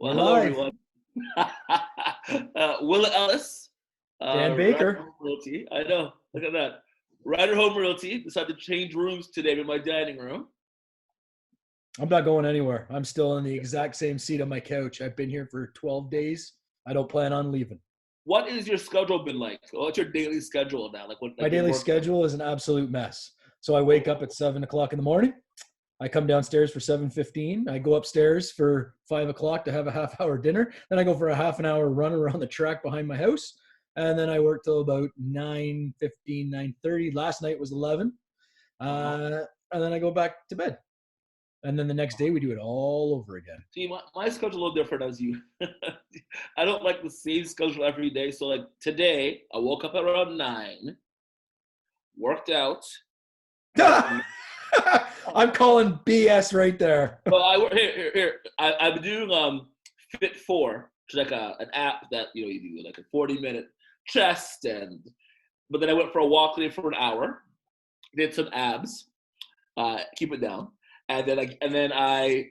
Well, We're hello, live. everyone. Willa Ellis, Dan Rider Baker. Home Realty. I know. Look at that. Rider Home Realty decided to change rooms today in my dining room. I'm not going anywhere. I'm still in the exact same seat on my couch. I've been here for 12 days. I don't plan on leaving. What is your schedule been like? What's your daily schedule now? Like what? My Like your daily work? schedule is an absolute mess. So I wake up at 7 o'clock in the morning. I come downstairs for 7:15. I go upstairs for 5 o'clock to have a half-hour dinner. Then I go for a half an hour run around the track behind my house. And then I work till about 9:15, 9:30. Last night was 11. And then I go back to bed. And then the next day we do it all over again. See, my schedule a little different as you. I don't like the same schedule every day. So like today, I woke up around 9, worked out. I'm calling BS right there. Well, here. I'm doing Fit4, which is like an app that you do like a 40-minute chest but then I went for a walk today for an hour, did some abs, keep it down, and then I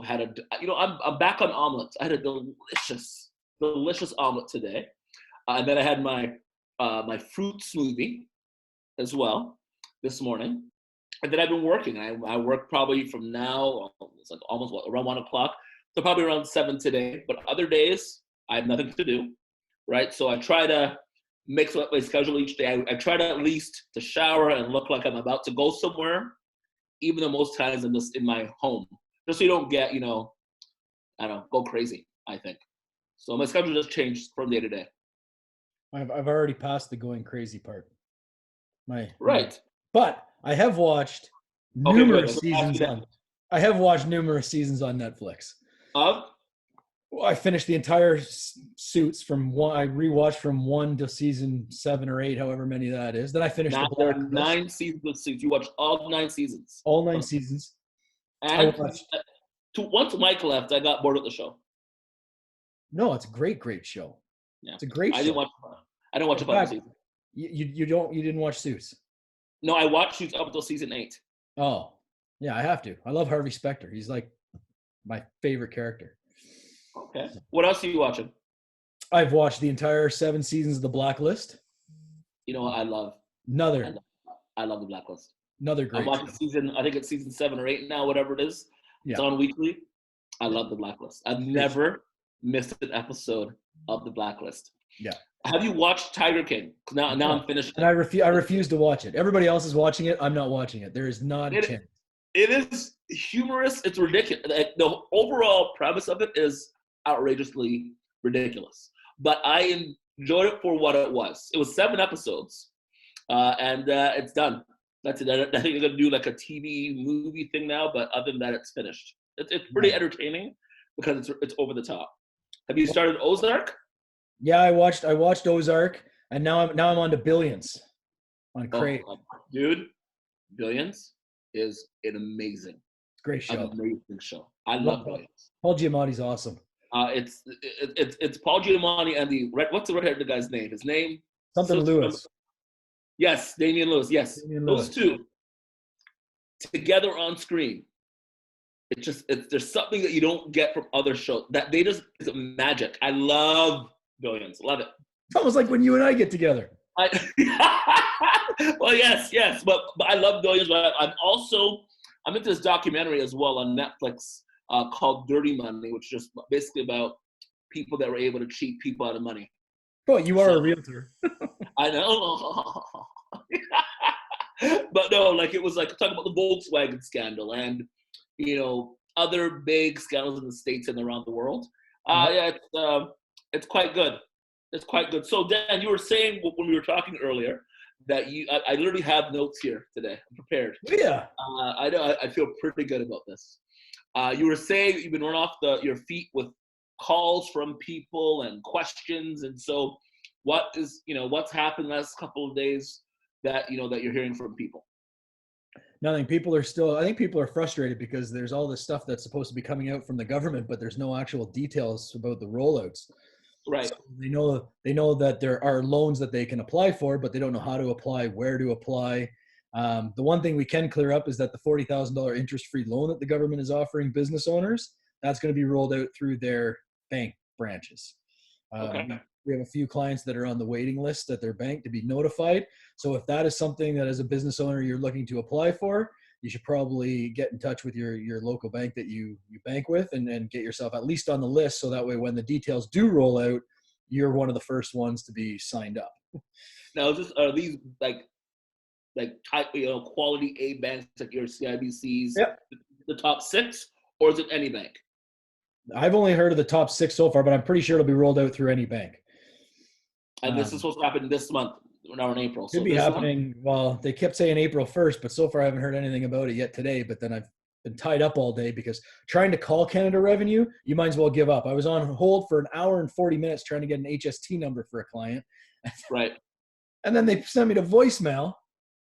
had I'm back on omelets. I had a delicious omelet today, and then I had my fruit smoothie as well this morning. And then I've been working. I work probably from now, it's like almost around 1 o'clock, so probably around 7 today. But other days, I have nothing to do, right? So I try to mix up my schedule each day. I try to at least to shower and look like I'm about to go somewhere, even though most times I'm just in my home, just so you don't get, go crazy, I think. So my schedule just changed from day to day. I've already passed the going crazy part. Right. But I have watched numerous seasons on. I have watched numerous seasons on Netflix. I finished the entire Suits from one. I rewatched from 1 to season 7 or 8, however many that is. Then I finished the There are 9 seasons of Suits. You watched all 9 seasons. All 9 seasons. And once Mike left, I got bored of the show. No, it's a great show. Yeah. It's a great show. I didn't watch the final season. You didn't watch Suits? No, I watched Suits up until season 8. Oh, yeah, I have to. I love Harvey Specter. He's like my favorite character. Okay. What else are you watching? I've watched the entire 7 seasons of The Blacklist. You know what I love? I love The Blacklist. Another great I'm watching season, I think it's season 7 or 8 now, whatever it is. It's on weekly. I love The Blacklist. I've never missed an episode of The Blacklist. Yeah. Have you watched Tiger King? Now I'm finished. And I refuse to watch it. Everybody else is watching it. I'm not watching it. There is not a chance. It is humorous. It's ridiculous. The overall premise of it is outrageously ridiculous. But I enjoyed it for what it was. It was 7 episodes, and it's done. That's it. I think they're going to do like a TV movie thing now, but other than that, it's finished. It's pretty entertaining because it's over the top. Have you started Ozark? Yeah, I watched Ozark, and now I'm on to Billions on Crave. Dude, Billions is an amazing, great show. Amazing show. I love Billions. Paul Giamatti's awesome. It's Paul Giamatti and what's the redheaded guy's name? His name? Something Lewis. Yes, Damian Lewis. Yes, those two together on screen. There's something that you don't get from other shows. That they just it's magic. I love Billions. Love it. It's almost like when you and I get together. Well, yes, but I love Billions. But I'm into this documentary as well on Netflix called Dirty Money, which is just basically about people that were able to cheat people out of money. Oh, you are a realtor. I know. But no, like it was like talking about the Volkswagen scandal and other big scandals in the States and around the world. It's quite good. It's quite good. So Dan, you were saying when we were talking earlier that I literally have notes here today. I'm prepared. Yeah. I know. I feel pretty good about this. You were saying you've been run off your feet with calls from people and questions, and so what's happened the last couple of days that you're hearing from people? Nothing. I think people are frustrated because there's all this stuff that's supposed to be coming out from the government, but there's no actual details about the rollouts. Right. So they know that there are loans that they can apply for, but they don't know how to apply, where to apply. The one thing we can clear up is that the $40,000 interest-free loan that the government is offering business owners, that's going to be rolled out through their bank branches. Okay. We have a few clients that are on the waiting list at their bank to be notified. So if that is something that as a business owner you're looking to apply for, you should probably get in touch with your local bank that you bank with and get yourself at least on the list. So that way, when the details do roll out, you're one of the first ones to be signed up. Now, are these like type, quality A banks like your CIBCs, Yep. the top 6, or is it any bank? I've only heard of the top 6 so far, but I'm pretty sure it'll be rolled out through any bank. And this is supposed to happen this month. We're now in April. Could be happening. Well, they kept saying April 1st, but so far I haven't heard anything about it yet today. But then I've been tied up all day because trying to call Canada Revenue, you might as well give up. I was on hold for an hour and 40 minutes trying to get an HST number for a client. Right. And then they sent me to voicemail,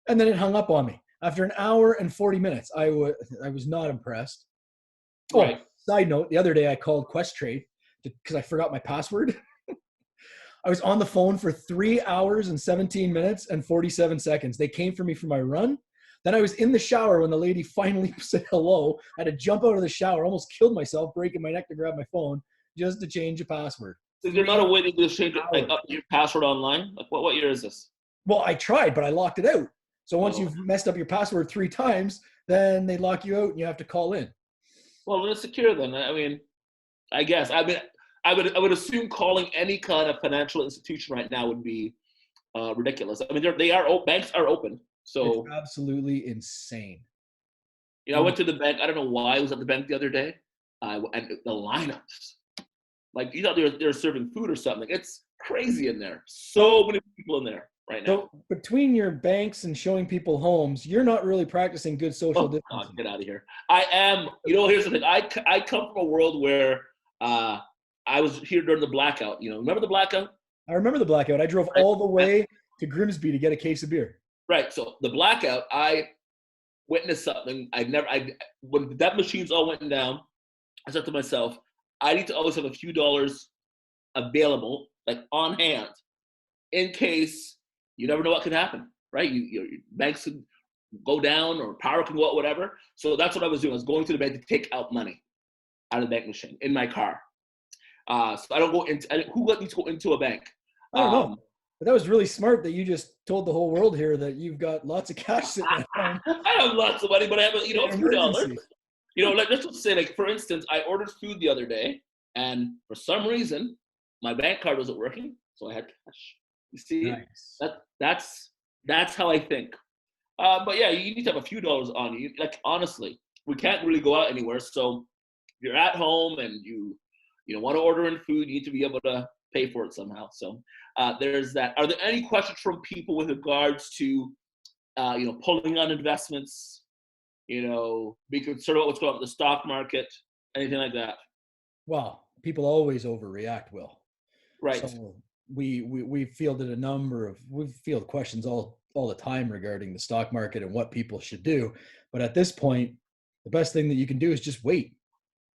and then it hung up on me after an hour and 40 minutes. I was not impressed. Right. Side note, the other day I called Questrade because I forgot my password. I was on the phone for 3 hours and 17 minutes and 47 seconds. They came for me for my run. Then I was in the shower when the lady finally said hello. I had to jump out of the shower, almost killed myself, breaking my neck to grab my phone just to change a password. Is there not a way to just change up your password online? Like what year is this? Well, I tried, but I locked it out. So once you've messed up your password 3 times, then they lock you out and you have to call in. Well, it's secure then. I mean, I guess. I mean, I would assume calling any kind of financial institution right now would be ridiculous. I mean, banks are open, so it's absolutely insane. I went to the bank. I don't know why I was at the bank the other day, and the lineups, like you thought they were serving food or something. It's crazy in there. So many people in there right now. So between your banks and showing people homes, you're not really practicing good social distancing. God, get out of here. I am. Here's the thing. I come from a world where I was here during the blackout. Remember the blackout? I remember the blackout. I drove all the way to Grimsby to get a case of beer. Right. So the blackout, I witnessed something. When the debt machines all went down, I said to myself, I need to always have a few dollars available, like on hand, in case you never know what could happen. Right. Your banks could go down or power can go out, whatever. So that's what I was doing. I was going to the bank to take out money out of the bank machine in my car. So I don't go into. Who let me go into a bank? I don't know. But that was really smart that you just told the whole world here that you've got lots of cash sitting at home. I have lots of money, but I have a few dollars. Let's just say, like, for instance, I ordered food the other day, and for some reason, my bank card wasn't working, so I had cash. You see, nice. That's how I think. But yeah, you need to have a few dollars on you. Like, honestly, we can't really go out anywhere, so you're at home and you want to order in food, you need to be able to pay for it somehow. So there's that. Are there any questions from people with regards to, pulling on investments, be concerned about what's going on in the stock market, anything like that? Well, people always overreact, Will. Right. So we fielded we field questions all the time regarding the stock market and what people should do. But at this point, the best thing that you can do is just wait.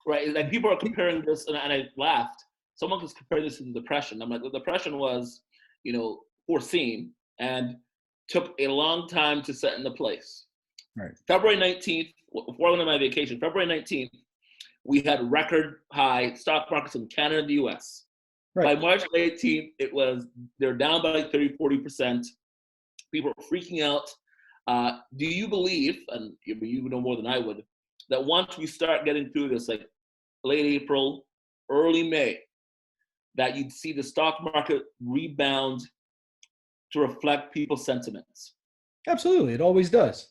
Right. Like people are comparing this, and I laughed. Someone was comparing this to the Depression. I'm like, the Depression was, foreseen and took a long time to set into place. Right. February 19th, before I went on my vacation, February 19th, we had record high stock markets in Canada and the US. Right. By March 18th, they're down by like 30-40%. People are freaking out. Do you believe, and you know more than I would, that once we start getting through this, like late April, early May, that you'd see the stock market rebound to reflect people's sentiments? Absolutely. It always does.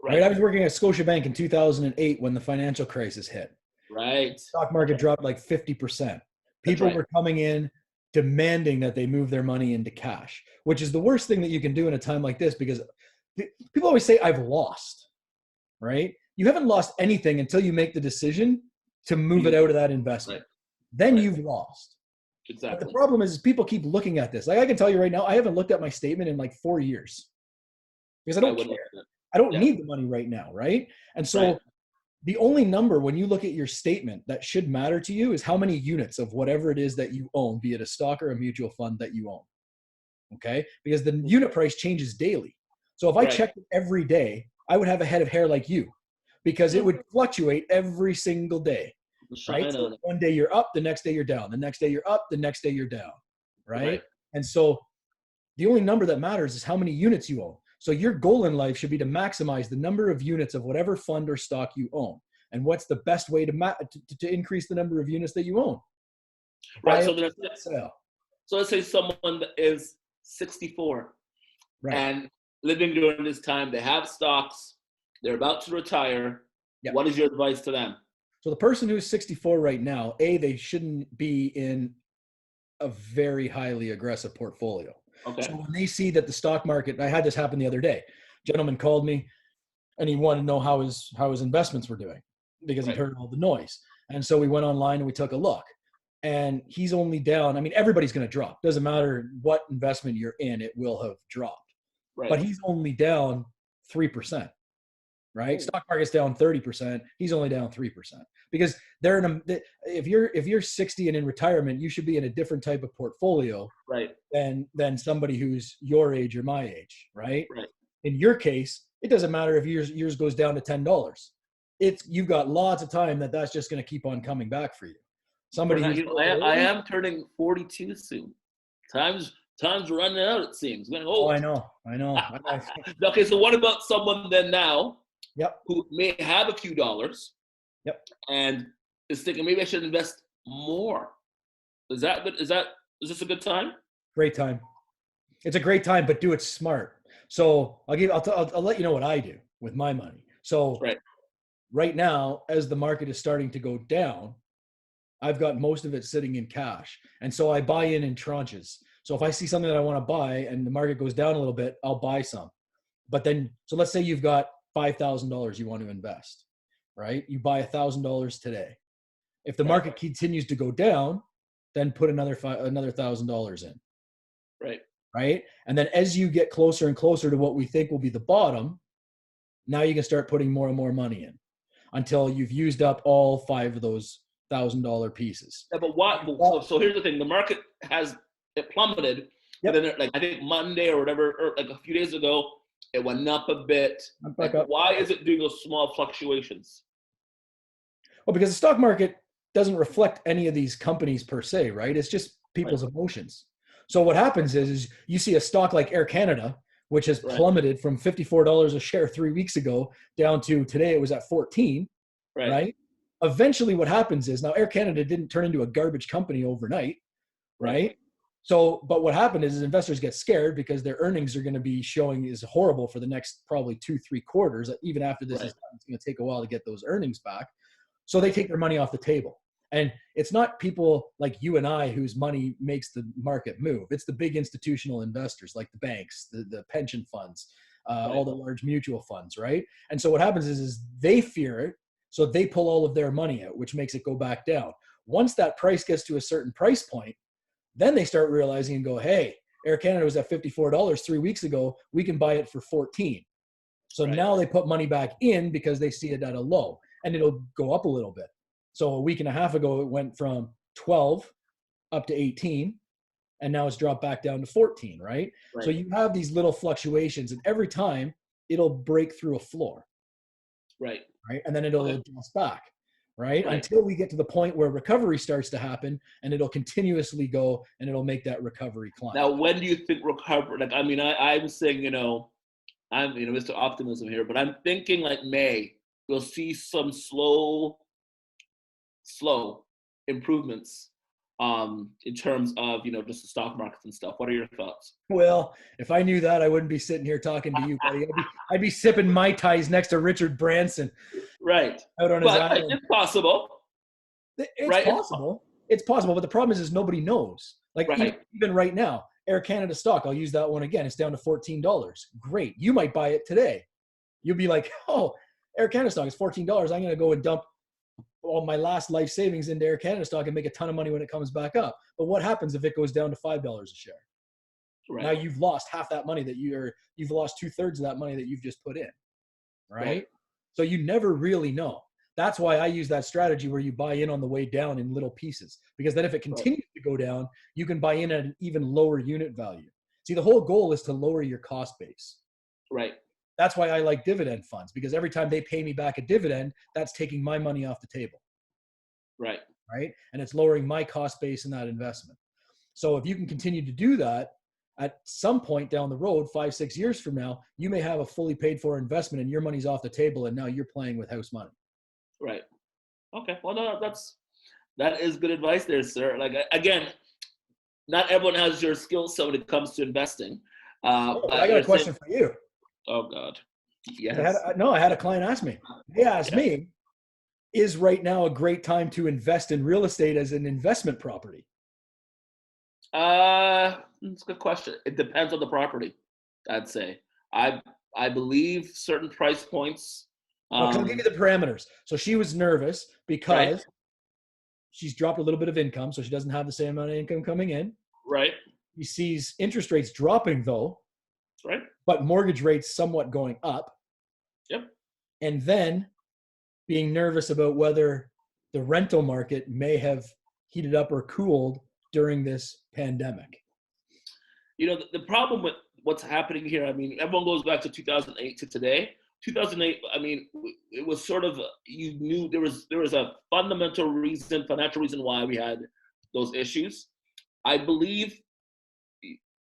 Right. I was working at Scotiabank in 2008 when the financial crisis hit. Right. Stock market dropped like 50%. People were coming in demanding that they move their money into cash, which is the worst thing that you can do in a time like this, because people always say, I've lost, right? You haven't lost anything until you make the decision to move it out of that investment. Right. Then you've lost. Exactly. But the problem is people keep looking at this. Like I can tell you right now, I haven't looked at my statement in like 4 years because I don't care. I don't need the money right now, right? And so the only number when you look at your statement that should matter to you is how many units of whatever it is that you own, be it a stock or a mutual fund that you own. Okay? Because the unit price changes daily. So if I checked it every day, I would have a head of hair like you because it would fluctuate every single day. right? Shine So on it. one day you're up, the next day you're down, the next day you're up, the next day you're down, right? Right. And so the only number that matters is how many units you own. So your goal in life should be to maximize the number of units of whatever fund or stock you own. And what's the best way to increase the number of units that you own? Right. Buy So it, then, sell. so let's say someone that is 64 Right. and living during this time, they have stocks, they're about to retire. Yeah. What is your advice to them? So the person who's 64 right now, they shouldn't be in a very highly aggressive portfolio. Okay. So when they see that the stock market, I had this happen the other day. Gentleman called me and he wanted to know how his investments were doing because he'd heard all the noise. And so we went online and we took a look. And he's only down. I mean, everybody's going to drop. Doesn't matter what investment you're in, it will have dropped. Right. But he's only down 3%. Right? Stock market's down 30%. He's only down 3% because they're in a, if you're 60 and in retirement, you should be in a different type of portfolio, Right. than somebody who's your age or my age, right? Right. In your case, it doesn't matter if yours goes down to $10. You've got lots of time that's just going to keep on coming back for you. Somebody who's I am turning 42 soon. Time's running out, it seems. Oh, I know. Okay, so what about someone then now Yep. who may have a few dollars Yep. and is thinking maybe I should invest more? Is this a good time? Great time. It's a great time, but do it smart. So I'll let you know what I do with my money. So right now, as the market is starting to go down, I've got most of it sitting in cash. And so I buy in tranches. So if I see something that I want to buy and the market goes down a little bit, I'll buy some. But then, so let's say you've got $5,000 you want to invest, right? You buy $1,000 today. If the market continues to go down, then put another $1,000 in. Right. And then as you get closer and closer to what we think will be the bottom, now you can start putting more and more money in until you've used up all 5 of those $1,000 pieces. Yeah, but what? So here's the thing: the market it plummeted. Yep. Then, like I think Monday or whatever, or like a few days ago, it went up a bit. Like, why is it doing those small fluctuations? Well, because the stock market doesn't reflect any of these companies per se, right? It's just people's emotions. So what happens is you see a stock like Air Canada, which has plummeted from $54 a share 3 weeks ago down to today it was at 14, right? Eventually what happens is, now Air Canada didn't turn into a garbage company overnight, right? So, but what happened is investors get scared because their earnings are going to be showing is horrible for the next probably 2-3 quarters. Even after this is done, it's going to take a while to get those earnings back. So they take their money off the table. And it's not people like you and I whose money makes the market move. It's the big institutional investors like the banks, the pension funds, all the large mutual funds, right? And so what happens is they fear it. So they pull all of their money out, which makes it go back down. Once that price gets to a certain price point, then they start realizing and go, hey, Air Canada was at $54 3 weeks ago. We can buy it for 14. So now they put money back in because they see it at a low, and it'll go up a little bit. So a week and a half ago, it went from 12 up to 18, and now it's dropped back down to 14, right? So you have these little fluctuations, and every time it'll break through a floor. Right. And then it'll adjust back, right? Until we get to the point where recovery starts to happen, and it'll continuously go, and it'll make that recovery climb. Now, when do you think recovery? Like, I mean, I'm saying, I'm, Mr. Optimism here, but I'm thinking like May, we'll see some slow improvements in terms of, just the stock markets and stuff. What are your thoughts? Well, if I knew that, I wouldn't be sitting here talking to you, buddy. I'd be sipping Mai Tais next to Richard Branson. Right. Out on his island. It's possible. It's possible. It's possible, but the problem is nobody knows. Like even right now, Air Canada stock, I'll use that one again. It's down to $14. Great. You might buy it today. You'll be like, oh, Air Canada stock is $14. I'm going to go and dump all my last life savings into Air Canada stock and make a ton of money when it comes back up. But what happens if it goes down to $5 a share? Now you've lost half that money you've lost 2/3 of that money that you've just put in. Right? So you never really know. That's why I use that strategy where you buy in on the way down in little pieces, because then if it continues to go down, you can buy in at an even lower unit value. See, the whole goal is to lower your cost base. Right. That's why I like dividend funds, because every time they pay me back a dividend, that's taking my money off the table. Right. right? And it's lowering my cost base in that investment. So if you can continue to do that, at some point down the road, 5-6 years from now, you may have a fully paid for investment and your money's off the table, and now you're playing with house money. Right. Okay. Well, no, that is good advice there, sir. Like, again, not everyone has your skill set when it comes to investing. But But I got you're a question saying, for you. oh God, I yes, had a client ask me. They asked yeah. me, is right now a great time to invest in real estate as an investment property? That's a good question. It depends on the property, I'd say. I believe certain price points. Okay, I'll give you the parameters. So she was nervous Right, because she's dropped a little bit of income, so she doesn't have the same amount of income coming in. right, She sees interest rates dropping though, right. but mortgage rates somewhat going up. Yep. And then being nervous about whether the rental market may have heated up or cooled during this pandemic. You know, the problem with what's happening here, I mean, everyone goes back to 2008 to today. 2008, I mean, it was sort of, you knew there was a fundamental reason, financial reason why we had those issues. I believe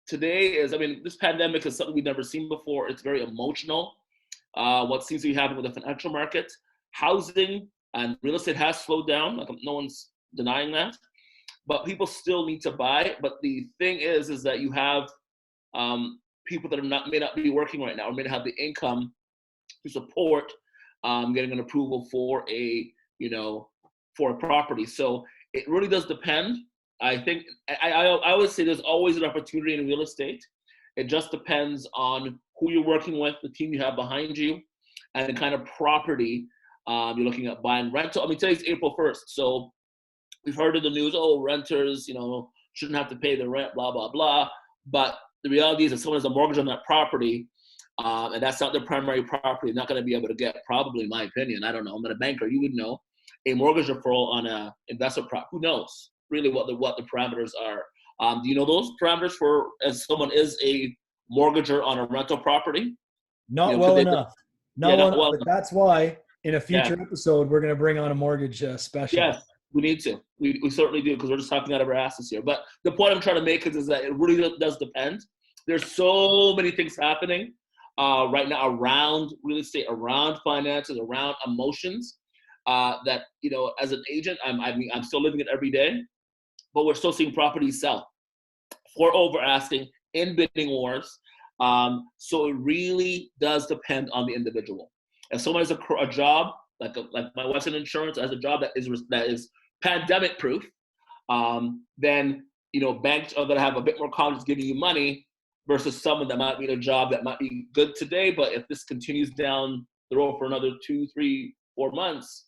today is, I mean, this pandemic is something we've never seen before. It's very emotional. What seems to be happening with the financial market, housing and real estate has slowed down. Like, no one's denying that, but people still need to buy. But the thing is that you have people that may not be working right now, or may not have the income to support getting an approval for for a property. So it really does depend. I think I would say there's always an opportunity in real estate. It just depends on who you're working with, the team you have behind you, and the kind of property you're looking at buying. Rental. I mean, today's April 1st, so we've heard in the news, oh, renters, shouldn't have to pay the rent, blah blah blah. But the reality is that someone has a mortgage on that property, and that's not their primary property. They're not going to be able to get, probably, in my opinion, I don't know, I'm not a banker, you would know, a mortgage referral on a investment property. Who knows really what the parameters are? Do you know those parameters for, as someone is a mortgager on a rental property? Not well enough. Yeah, Not well not enough. well But enough. that's why in a Yeah. future episode, we're going to bring on a mortgage specialist. Yes, we need to. We certainly do, because we're just talking out of our asses here. But the point I'm trying to make is that it really does depend. There's so many things happening right now around real estate, around finances, around emotions, that, as an agent, I'm still living it every day, but we're still seeing properties sell for over asking in bidding wars. So it really does depend on the individual. If someone has a job, like my wife's in insurance, has a job that is pandemic proof, then banks are going to have a bit more confidence giving you money versus someone that might be in a job that might be good today, but if this continues down the road for another 2, 3, 4 months,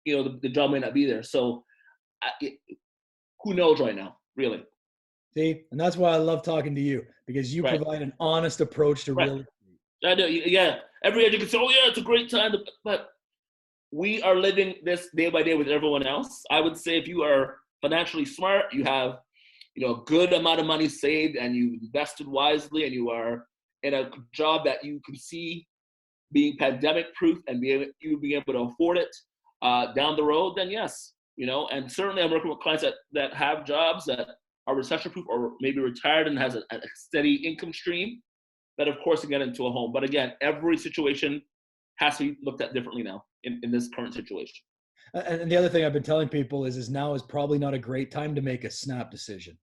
the job may not be there. So who knows right now, really? See, and that's why I love talking to you, because you Right. provide an honest approach to Right. real estate. I know. Yeah. Every agent can say, "Oh yeah, it's a great time," but we are living this day by day with everyone else. I would say if you are financially smart, you have, a good amount of money saved, and you invested wisely, and you are in a job that you can see being pandemic proof, and you being able to afford it down the road, then yes, and certainly I'm working with clients that have jobs that are recession proof, or maybe retired and has a steady income stream, that of course can get into a home. But again, every situation has to be looked at differently now in this current situation. And the other thing I've been telling people is now is probably not a great time to make a snap decision,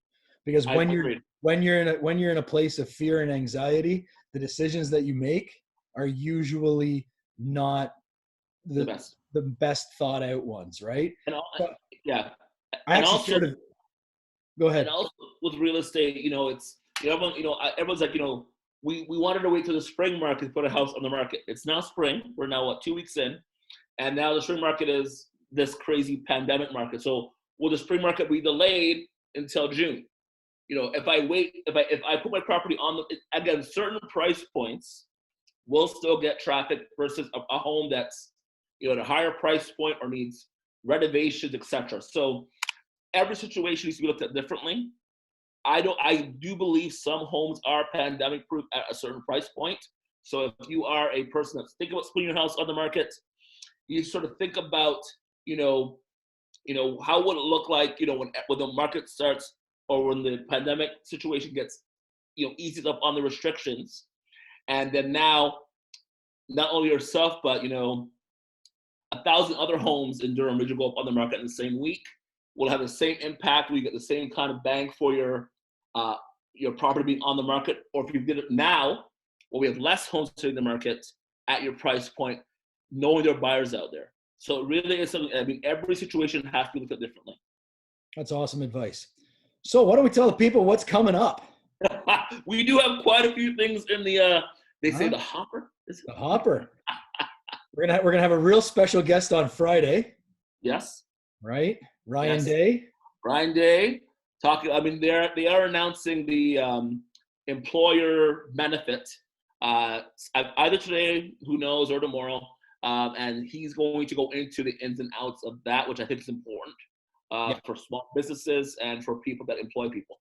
because I when agree. you're in a place of fear and anxiety, the decisions that you make are usually not The the best. the best thought out ones, right? And But yeah, I and actually also shared a, go and ahead. also with real estate, it's everyone, everyone's like, we wanted to wait till the spring market to put a house on the market. It's now spring. We're now 2 weeks in, and now the spring market is this crazy pandemic market. So will the spring market be delayed until June? If I wait, if I put my property on again, certain price points will still get traffic versus a home that's at a higher price point or needs renovations, etc. So every situation needs to be looked at differently. I do believe some homes are pandemic proof at a certain price point. So if you are a person that's thinking about putting your house on the market, you sort of think about, how would it look like, when the market starts or when the pandemic situation gets, eases up on the restrictions. And then now, not only yourself, but, 1,000 other homes in Durham Ridge will go up on the market in the same week. Will have the same impact. We get the same kind of bang for your property being on the market. Or if you did it now, well, we have less homes hitting the market at your price point, knowing there are buyers out there. So it really is something. I mean, every situation has to be looked at differently. That's awesome advice. So why don't we tell the people what's coming up? We do have quite a few things in the. They say the hopper. The hopper. We're gonna have a real special guest on Friday. Yes. Right, Ryan Day. Ryan Day talking. I mean, they are announcing the employer benefit either today, who knows, or tomorrow. And he's going to go into the ins and outs of that, which I think is important for small businesses and for people that employ people.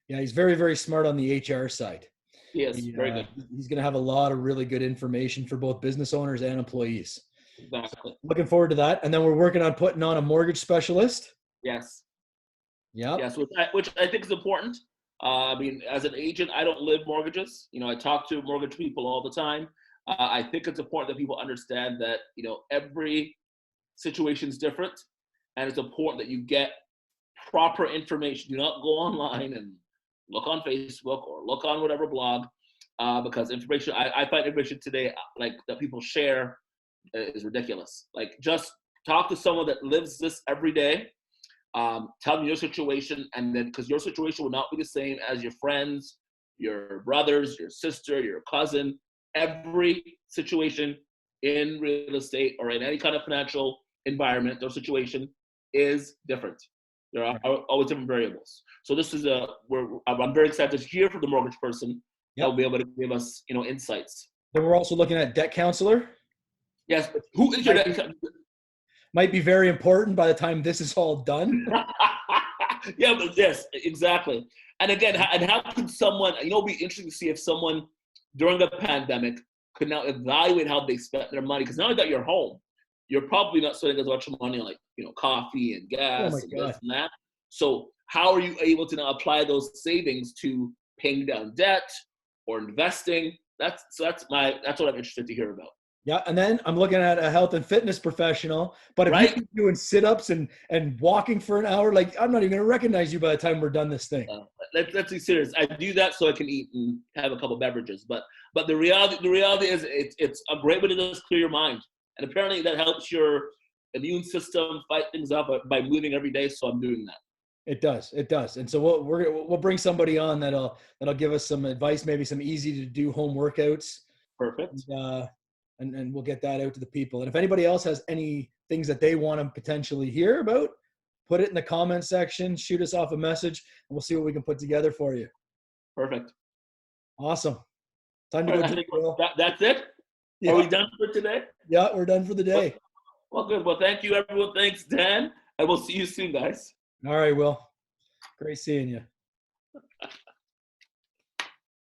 Yeah, he's very, very smart on the HR side. He is very good. He's going to have a lot of really good information for both business owners and employees. Exactly. So looking forward to that. And then we're working on putting on a mortgage specialist. Yes. Yeah. Yes, which I think is important. I mean, as an agent, I don't live mortgages. I talk to mortgage people all the time. I think it's important that people understand that, every situation is different, and it's important that you get proper information. Do not go online and look on Facebook or look on whatever blog, because information, I find information today, like, that people share is ridiculous. Like, just talk to someone that lives this every day. Tell them your situation, and then, because your situation will not be the same as your friends, your brothers, your sister, your cousin. Every situation in real estate or in any kind of financial environment or situation is different. There are always different variables. So this is I'm very excited to hear from the mortgage person that will be able to give us, insights. Then we're also looking at debt counselor. Yes. Who is your debt counselor? Might be very important by the time this is all done. Yeah, but yes, exactly. And again, and how can someone, it'd be interesting to see if someone during the pandemic could now evaluate how they spent their money. Because now that you're home, you're probably not spending as much money on, like, coffee and gas and this and that. So how are you able to now apply those savings to paying down debt or investing? That's what I'm interested to hear about. Yeah, and then I'm looking at a health and fitness professional. But if you're doing sit-ups and walking for an hour, like, I'm not even going to recognize you by the time we're done this thing. Let's be serious. I do that so I can eat and have a couple beverages. But the reality is it's a great way to just clear your mind. And apparently that helps your immune system fight things up by moving every day. So I'm doing that. It does. And so we'll bring somebody on that'll give us some advice, maybe some easy to do home workouts. Perfect. And we'll get that out to the people. And if anybody else has any things that they want to potentially hear about, put it in the comment section, shoot us off a message, and we'll see what we can put together for you. Perfect. Awesome. Time to go. That's it? Yeah. Are we done for today? Yeah, we're done for the day. Well, good. Well, thank you, everyone. Thanks, Dan. And we'll see you soon, guys. All right, Will. Great seeing you.